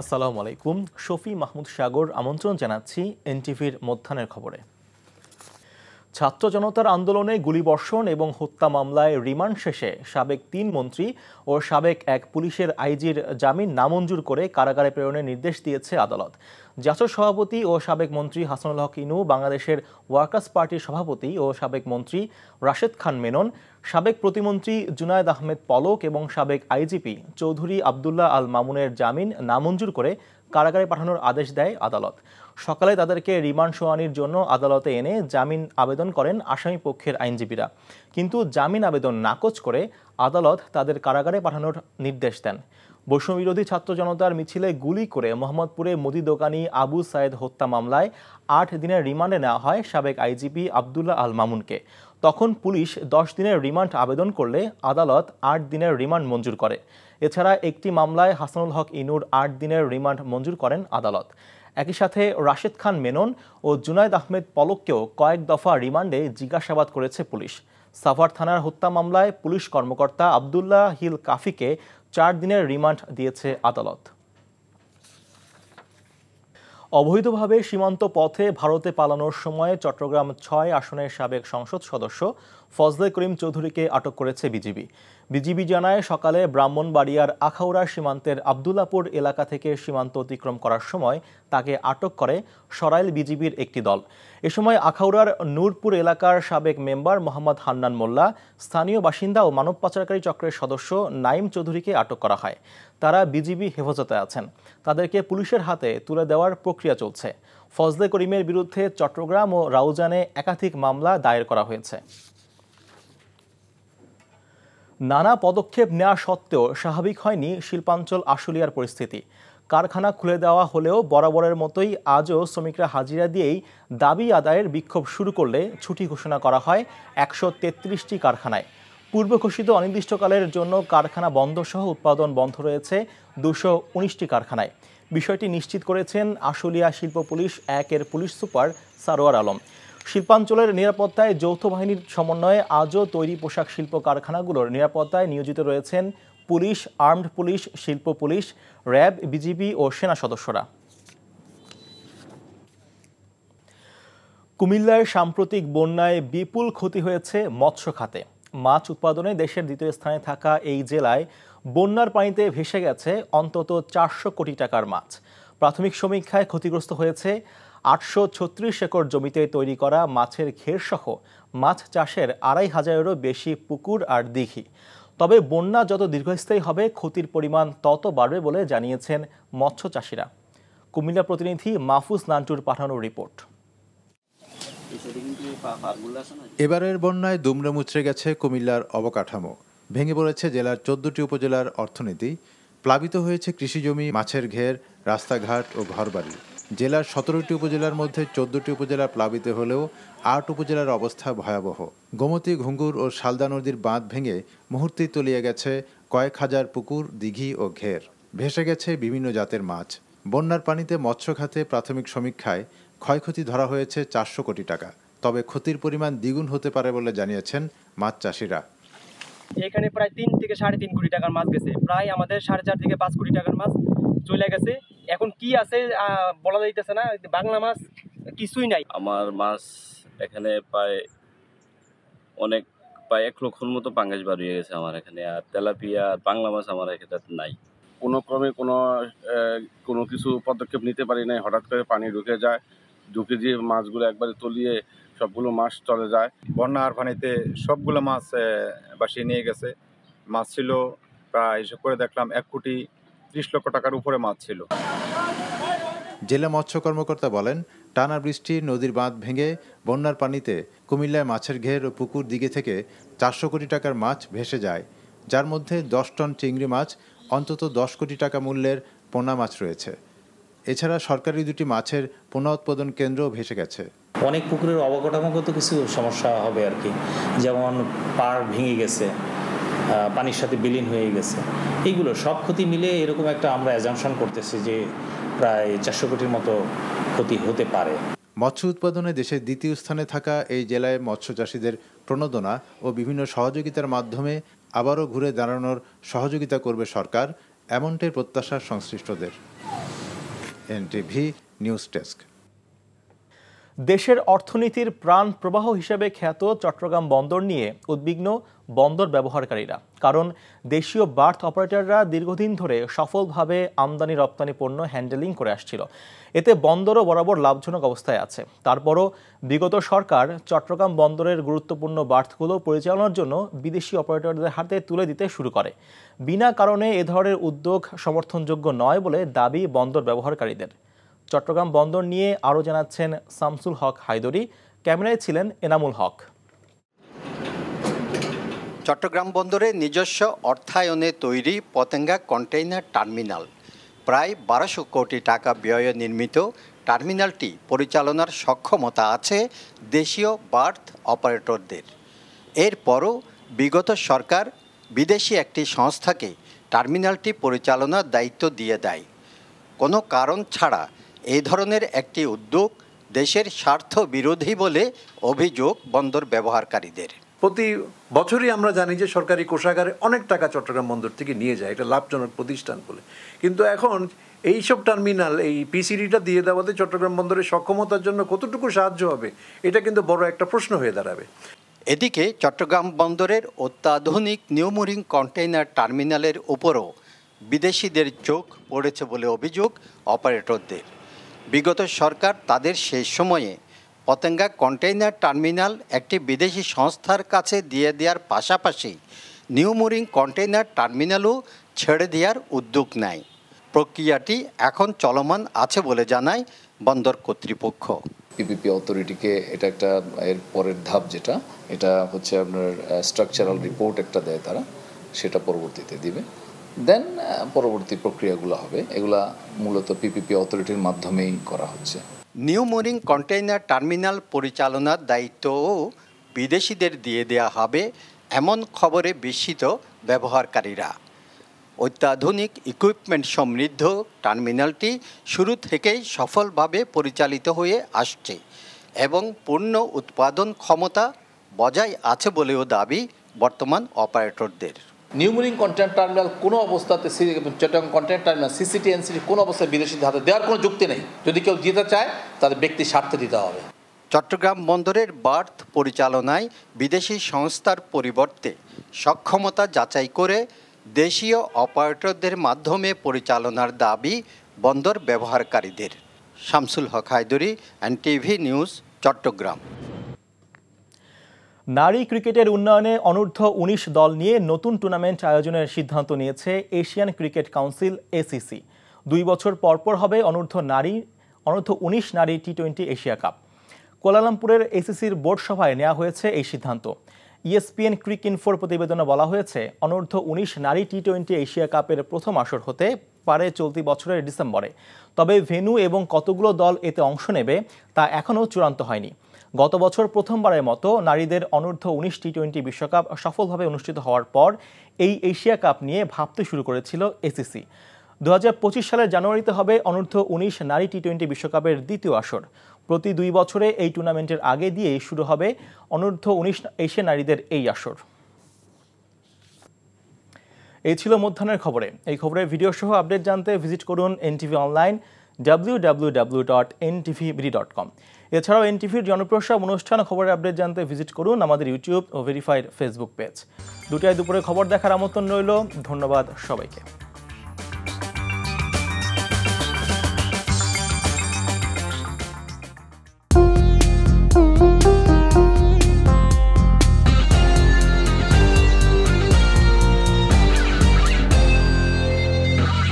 আসসালামু আলাইকুম। শফি মাহমুদ সাগর আমন্ত্রণ জানাচ্ছি এনটিভির মধ্যাহ্নের খবরে। ছাত্র জনতার আন্দোলনে গুলিবর্ষণ এবং হত্যা মামলায় রিমান্ড শেষে সাবেক ৩ মন্ত্রী ও সাবেক এক পুলিশের আইজির জামিন নামঞ্জুর করে কারাগারে প্রেরণের নির্দেশ দিয়েছে আদালত। জাসদ সভাপতি ও সাবেক মন্ত্রী হাসানুল হক ইনু, বাংলাদেশের ওয়ার্কার্স পার্টির সভাপতি ও সাবেক মন্ত্রী রাশেদ খান মেনন, সাবেক প্রতিমন্ত্রী জুনায়েদ আহমেদ পলক এবং সাবেক আইজিপি চৌধুরী আবদুল্লাহ আল মামুনের জামিন নামঞ্জুর করে কারাগারে পাঠানোর আদেশ দেয় আদালত। সকালে তাদেরকে রিমান্ড শুনানির জন্য আদালতে এনে জামিন আবেদন করেন আসামি পক্ষের আইনজীবীরা, কিন্তু জামিন আবেদন নাকচ করে আদালত তাদের কারাগারে পাঠানোর নির্দেশ দেন। বৈষম্যবিরোধী ছাত্র জনতার মিছিলে গুলি করে মোহাম্মদপুরে মুদি দোকানি আবু সায়েদ হত্যা মামলায় ৮ দিনের রিমান্ডে নেওয়া হয় সাবেক আইজিপি আবদুল্লাহ আল মামুনকে। তখন পুলিশ ১০ দিনের রিমান্ড আবেদন করলে আদালত ৮ দিনের রিমান্ড মঞ্জুর করে। এছাড়া একটি মামলায় হাসানুল হক ইনুর ৮ দিনের রিমান্ড মঞ্জুর করেন আদালত। একই সাথে রাশেদ খান মেনন ও জুনায়েদ আহমেদ পলককেও কয়েক দফা রিমান্ডে জিজ্ঞাসাবাদ করেছে পুলিশ। সাভার থানার হত্যা মামলায় পুলিশ কর্মকর্তা আবদুল্লাহ হিল কাফিকে ৪ দিনের রিমান্ড দিয়েছে আদালত। অবৈধভাবে সীমান্ত পথে ভারতে পালানোর সময় চট্টগ্রাম ৬ আসনের সাবেক সংসদ সদস্য ফজলে করিম চৌধুরীকে আটক করেছে বিজিবি। বিজিবি জানায়, সকালে ব্রাহ্মণবাড়িয়ার আখাউড়া সীমান্তের আবদুল্লাপুর এলাকা থেকে সীমান্ত অতিক্রম করার সময় তাকে আটক করে সরাইল বিজিবির একটি দল। এ সময় আখাউড়ার নূরপুর এলাকার সাবেক মেম্বার মোহাম্মদ হান্নান মোল্লা, স্থানীয় বাসিন্দা ও মানব পাচারকারী চক্রের সদস্য নাইম চৌধুরীকে আটক করা হয়। তারা বিজিবি হেফাজতে আছেন। তাদেরকে পুলিশের হাতে তুলে দেওয়ার প্রক্রিয়া চলছে। ফজলে করিমের বিরুদ্ধে চট্টগ্রাম ও রাউজানে একাধিক মামলা দায়ের করা হয়েছে। নানা পদক্ষেপ নেওয়া সত্ত্বেও স্বাভাবিক হয়নি শিল্পাঞ্চল আশুলিয়ার পরিস্থিতি। কারখানা খুলে দেওয়া হলেও বরাবরের মতোই আজও শ্রমিকরা হাজিরা দিয়েই দাবি আদায়ের বিক্ষোভ শুরু করলে ছুটি ঘোষণা করা হয় ১৩৩টি কারখানায়। পূর্ব ঘোষিত অনির্দিষ্টকালের জন্য কারখানা বন্ধ সহ উৎপাদন বন্ধ রয়েছে ২১৯টি কারখানায়। বিষয়টি নিশ্চিত করেছেন আশুলিয়া শিল্প পুলিশ ১-এর পুলিশ সুপার সারোয়ার আলম। শিল্পাঞ্চলের নিরাপত্তায় যৌথ বাহিনীর সমন্বয়ে আজও তৈরি পোশাক শিল্প কারখানাগুলোর নিরাপত্তায় নিয়োজিত রয়েছেন পুলিশ, আর্মড পুলিশ, শিল্প পুলিশ, র্যাব, বিজিবি ও সেনা সদস্যরা। কুমিল্লায় সাম্প্রতিক বন্যায় বিপুল ক্ষতি হয়েছে মৎস্য খাতে। মাছ উৎপাদনে দেশের দ্বিতীয় স্থানে থাকা এই জেলায় বন্যার পানিতে ভেসে গেছে অন্তত ৪০০ কোটি টাকার মাছ। প্রাথমিক সমীক্ষায় ক্ষতিগ্রস্ত হয়েছে ৮৩৬ একর জমিতে তৈরি করা মাছের ঘের সহ মাছ চাষের ২৫০০-এরও বেশি পুকুর আর দিঘি। তবে বন্যা যত দীর্ঘস্থায়ী হবে ক্ষতির পরিমাণ তত বাড়বে বলে জানিয়েছেন মৎস্য চাষিরা। কুমিল্লা প্রতিনিধি মাহফুজ নান্টুর পাঠানো রিপোর্ট। এবারের বন্যায় দুমড়ে মুচড়ে গেছে কুমিল্লার অবকাঠামো। ভেঙে পড়েছে জেলার ১৪টি উপজেলার অর্থনীতি। প্লাবিত হয়েছে কৃষিজমি, মাছের ঘের, রাস্তাঘাট ও ঘরবাড়ি। জেলার ১৭টি উপজেলার মধ্যে ১৪টি উপজেলা প্লাবিত হলেও ৮ উপজেলার অবস্থা ভয়াবহ। গোমতী, ঘুঙ্গুর ও শালদা নদীর বাঁধ ভেঙে মুহূর্তেই তলিয়ে গেছে কয়েক হাজার পুকুর, দিঘি ও ঘের। ভেসে গেছে বিভিন্ন জাতের মাছ। বন্যার পানিতে মৎস্য খাতে প্রাথমিক সমীক্ষায় ক্ষয়ক্ষতি ধরা হয়েছে ৪০০ কোটি টাকা। তবে ক্ষতির পরিমাণ দ্বিগুণ হতে পারে বলে জানিয়েছেন মাছ চাষিরা। এখানে প্রায় ৩ থেকে ৩.৫ কোটি টাকার মাছ গেছে। প্রায় আমাদের ৪.৫ থেকে ৫ কোটি টাকার মাছ চলে গেছে। এখন কি আছে বলা যাইতেছে না। বাংলা মাছ কিছুই নাই। আমার মাছ এখানে প্রায় ১ লক্ষর মতো পাঙ্গাস বার হয়ে গেছে আমার এখানে। আর তেলাপিয়া আর বাংলা মাছ আমার এখানে নাই। কোনো ক্রমে কোনো কিছু পদক্ষেপ নিতে পারি নাই। হঠাৎ করে পানি ঢুকে যায়, ঢুকে দিয়ে মাছগুলো একবারে তলিয়ে সবগুলো মাছ চলে যায়। বন্যার পানিতে সবগুলো মাছ ভাসিয়ে নিয়ে গেছে। মাছ ছিল প্রায়, হিসেব করে দেখলাম ১,৩০,০০,০০০ টাকার উপরে মাছ ছিল। জেলা মৎস্য কর্মকর্তা বলেন, টানা বৃষ্টি, নদীর বাঁধ ভেঙে বন্যার পানিতে কুমিল্লায় মাছের ঘের ও পুকুর দিঘি থেকে ৪০০ কোটি টাকার মাছ ভেসে যায়, যার মধ্যে ১০ টন চিংড়ি মাছ, অন্তত ১০ কোটি টাকা মূল্যের পোনা মাছ রয়েছে। এছাড়া সরকারি ২টি মাছের পোনা উৎপাদন কেন্দ্রও ভেসে গেছে। অনেক পুকুরের অবকাঠামোগত কিছু সমস্যা হবে আর কি, যেমন পাড় ভেঙে গেছে, পানির সাথে বিলীন হয়ে গেছে। এইগুলো সব ক্ষতি মিলে এরকম একটা আমরা অ্যাজাম্পশন করতেছি যে প্রায় ৪০০ কোটির মতো ক্ষতি হতে পারে। মৎস্য উৎপাদনে দেশের দ্বিতীয় স্থানে থাকা এই জেলায় মৎস্য চাষিদের প্রণোদনা ও বিভিন্ন সহযোগিতার মাধ্যমে আবারও ঘুরে দাঁড়ানোর সহযোগিতা করবে সরকার, এমনটাই প্রত্যাশা সংশ্লিষ্টদের। NTV news desk. দেশের অর্থনীতির প্রাণ প্রবাহ হিসেবে খ্যাত চট্টগ্রাম বন্দর নিয়ে উদ্বিগ্ন বন্দর ব্যবহারকারীরা। কারণ দেশীয় বার্থ অপারেটররা দীর্ঘদিন ধরে সফলভাবে আমদানি রপ্তানি পণ্য হ্যান্ডেলিং করে আসছিল। এতে বন্দরও বরাবর লাভজনক অবস্থায় আছে। তারপরও বিগত সরকার চট্টগ্রাম বন্দরের গুরুত্বপূর্ণ বার্থগুলো পরিচালনার জন্য বিদেশি অপারেটরদের হাতে তুলে দিতে শুরু করে। বিনা কারণে এ ধরনের উদ্যোগ সমর্থনযোগ্য নয় বলে দাবি বন্দর ব্যবহারকারীদের। চট্টগ্রাম বন্দর নিয়ে আরও জানাচ্ছেন শামসুল হক হায়দরি, ক্যামেরায় ছিলেন এনামুল হক। চট্টগ্রাম বন্দরে নিজস্ব অর্থায়নে তৈরি পতেঙ্গা কন্টেইনার টার্মিনাল। প্রায় 1200 কোটি টাকা ব্যয়ে নির্মিত টার্মিনালটি পরিচালনার সক্ষমতা আছে দেশীয় বার্থ অপারেটরদের। এরপরও বিগত সরকার বিদেশি একটি সংস্থাকে টার্মিনালটি পরিচালনার দায়িত্ব দিয়ে দেয়। কোনো কারণ ছাড়া এই ধরনের একটি উদ্যোগ দেশের স্বার্থ বিরোধী বলে অভিযোগ বন্দর ব্যবহারকারীদের। প্রতি বছরই আমরা জানি যে সরকারি কোষাগারে অনেক টাকা চট্টগ্রাম বন্দর থেকে নিয়ে যায়, এটা লাভজনক প্রতিষ্ঠান বলে। কিন্তু এখন এইসব টার্মিনাল, এই পিসিডিটা দিয়ে দেওয়াতে চট্টগ্রাম বন্দরের সক্ষমতার জন্য কতটুকু সাহায্য হবে, এটা কিন্তু বড় একটা প্রশ্ন হয়ে দাঁড়াবে। এদিকে চট্টগ্রাম বন্দরের অত্যাধুনিক নিউমুরিং কন্টেইনার টার্মিনালের উপরও বিদেশিদের চোখ পড়েছে বলে অভিযোগ অপারেটরদের। বিগত সরকার তাদের সেই সময়ে পতেঙ্গা কন্টেইনার টার্মিনাল একটি বিদেশি সংস্থার কাছে দিয়ে দেওয়ার পাশাপাশি নিউমুরিং কন্টেইনার টার্মিনালও ছেড়ে দেওয়ার উদ্যোগ নেয়। প্রক্রিয়াটি এখন চলমান আছে বলে জানায় বন্দর কর্তৃপক্ষ। পিপিপি অথরিটিকে এটা একটা এর পরের ধাপ, যেটা এটা হচ্ছে আপনার স্ট্রাকচারাল রিপোর্ট একটা দেয় তারা, সেটা পরবর্তীতে দিবে। দেন পরবর্তী প্রক্রিয়াগুলো হবে, এগুলা মূলত পিপিপি অথরিটির মাধ্যমেই করা হচ্ছে। নিউমুরিং কন্টেইনার টার্মিনাল পরিচালনার দায়িত্বও বিদেশিদের দিয়ে দেওয়া হবে এমন খবরে বিস্মিত ব্যবহারকারীরা। অত্যাধুনিক ইকুইপমেন্ট সমৃদ্ধ টার্মিনালটি শুরু থেকেই সফলভাবে পরিচালিত হয়ে আসছে এবং পূর্ণ উৎপাদন ক্ষমতা বজায় আছে বলেও দাবি বর্তমান অপারেটরদের। নিউমুরিং কন্টেইনার টার্মিনাল কোনো অবস্থাতে, চট্টগ্রাম কন্টেইনার টার্মিনাল সিসিটি এনসিটি কোনো অবস্থায় বিদেশিদের হাতে দেওয়ার কোনো যুক্তি নেই। যদি কেউ দিতে চায় তাদের ব্যক্তি স্বার্থে দিতে হবে। চট্টগ্রাম বন্দরের বার্থ পরিচালনায় বিদেশি সংস্থার পরিবর্তে সক্ষমতা যাচাই করে দেশীয় অপারেটরদের মাধ্যমে পরিচালনার দাবি বন্দর ব্যবহারকারীদের। শামসুল হক হায়দরি, এনটিভি নিউজ, চট্টগ্রাম। নারী ক্রিকেটের উন্নয়নে অনূর্ধ্ব 19 দল নিয়ে নতুন টুর্নামেন্ট আয়োজনের সিদ্ধান্ত নিয়েছে এশিয়ান ক্রিকেট কাউন্সিল এসিসি। 2 বছর পরপর হবে অনূর্ধ্ব 19 নারী টি-20 এশিয়া কাপ। কুয়ালালামপুরের এসিসির বোর্ড সভায় নেওয়া হয়েছে এই সিদ্ধান্ত। ইএসপিএন ক্রিক ইনফোর প্রতিবেদনে বলা হয়েছে, অনূর্ধ্ব 19 নারী টি-20 এশিয়া কাপের প্রথম আসর হতে পারে চলতি বছরের ডিসেম্বরে। তবে ভেন্যু এবং কতগুলো দল এতে অংশ নেবে তা এখনও চূড়ান্ত হয়নি। গত বছর প্রথমবারের মতো নারীদের অনূর্ধ্ব 19 টি-20 বিশ্বকাপ সফলভাবে অনুষ্ঠিত হওয়ার পর এই এশিয়া কাপ নিয়ে ভাবতে শুরু করেছিল এসিসি। 2025 সালের জানুয়ারিতে হবে অনূর্ধ্ব 19 নারী টি-20 বিশ্বকাপের দ্বিতীয় আসর। প্রতি 2 বছরে এই টুর্নামেন্টের আগে দিয়েই শুরু হবে অনূর্ধ্ব 19 এশিয়া নারীদের এই আসর। এই ছিল মধ্যাহ্নের খবরে। এই খবরের ভিডিও সহ আপডেট জানতে ভিজিট করুন এনটিভি অনলাইন www.ntvbd.com। এছাড়াও এনটিভির জনপ্রিয় সব অনুষ্ঠান খবরের আপডেট জানতে ভিজিট করুন আমাদের ইউটিউব ও ভেরিফাইড ফেসবুক পেজ। 2টায় দুপুরে খবর দেখার আমন্ত্রণ রইল। ধন্যবাদ সবাইকে।